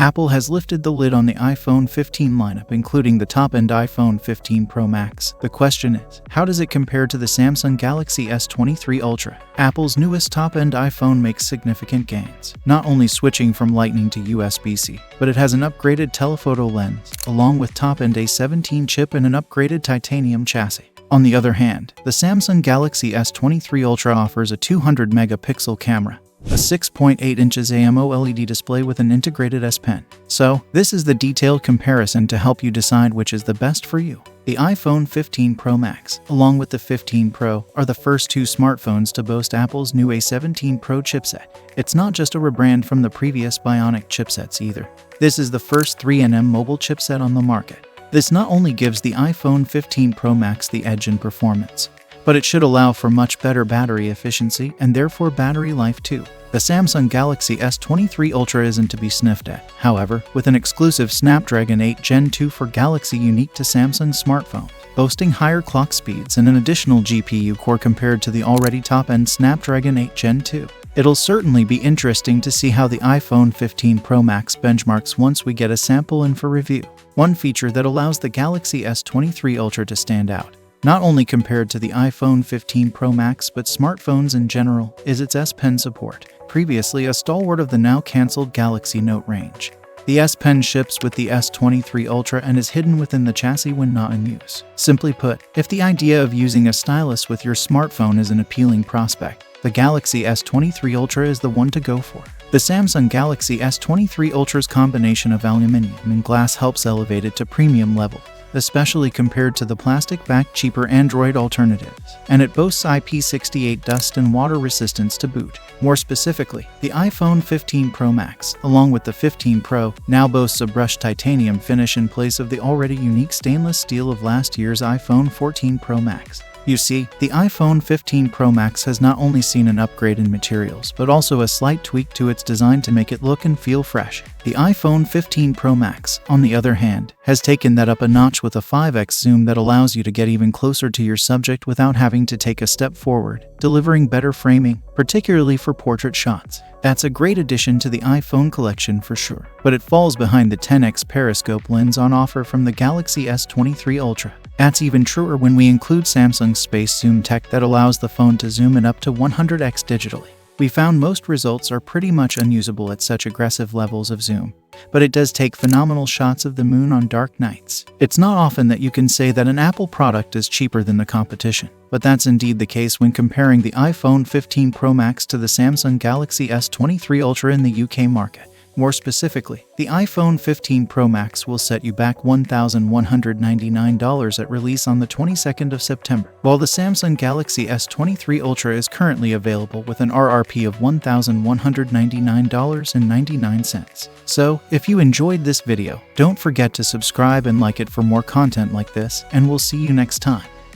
Apple has lifted the lid on the iPhone 15 lineup, including the top-end iPhone 15 Pro Max. The question is, how does it compare to the Samsung Galaxy S23 Ultra? Apple's newest top-end iPhone makes significant gains, not only switching from Lightning to USB-C, but it has an upgraded telephoto lens, along with top-end A17 chip and an upgraded titanium chassis. On the other hand, the Samsung Galaxy S23 Ultra offers a 200-megapixel camera, a 6.8 inches AMOLED display with an integrated S Pen. So, this is the detailed comparison to help you decide which is the best for you. The iPhone 15 Pro Max, along with the 15 Pro, are the first two smartphones to boast Apple's new A17 Pro chipset. It's not just a rebrand from the previous Bionic chipsets either. This is the first 3nm mobile chipset on the market. This not only gives the iPhone 15 Pro Max the edge in performance, but it should allow for much better battery efficiency and therefore battery life too. The Samsung Galaxy S23 Ultra isn't to be sniffed at, however, with an exclusive Snapdragon 8 Gen 2 for Galaxy unique to Samsung smartphones, boasting higher clock speeds and an additional GPU core compared to the already top-end Snapdragon 8 Gen 2. It'll certainly be interesting to see how the iPhone 15 Pro Max benchmarks once we get a sample in for review. One feature that allows the Galaxy S23 Ultra to stand out, not only compared to the iPhone 15 Pro Max but smartphones in general, is its S Pen support, previously a stalwart of the now-cancelled Galaxy Note range. The S Pen ships with the S23 Ultra and is hidden within the chassis when not in use. Simply put, if the idea of using a stylus with your smartphone is an appealing prospect, the Galaxy S23 Ultra is the one to go for. The Samsung Galaxy S23 Ultra's combination of aluminum and glass helps elevate it to premium level, especially compared to the plastic-backed cheaper Android alternatives, and it boasts IP68 dust and water resistance to boot. More specifically, the iPhone 15 Pro Max, along with the 15 Pro, now boasts a brushed titanium finish in place of the already unique stainless steel of last year's iPhone 14 Pro Max. You see, the iPhone 15 Pro Max has not only seen an upgrade in materials, but also a slight tweak to its design to make it look and feel fresh. The iPhone 15 Pro Max, on the other hand, has taken that up a notch with a 5x zoom that allows you to get even closer to your subject without having to take a step forward, delivering better framing, particularly for portrait shots. That's a great addition to the iPhone collection for sure, but it falls behind the 10x periscope lens on offer from the Galaxy S23 Ultra. That's even truer when we include Samsung's Space Zoom tech that allows the phone to zoom in up to 100x digitally. We found most results are pretty much unusable at such aggressive levels of zoom, but it does take phenomenal shots of the moon on dark nights. It's not often that you can say that an Apple product is cheaper than the competition, but that's indeed the case when comparing the iPhone 15 Pro Max to the Samsung Galaxy S23 Ultra in the UK market. More specifically, the iPhone 15 Pro Max will set you back $1,199 at release on the 22nd of September, while the Samsung Galaxy S23 Ultra is currently available with an RRP of $1,199.99. So, if you enjoyed this video, don't forget to subscribe and like it for more content like this, and we'll see you next time.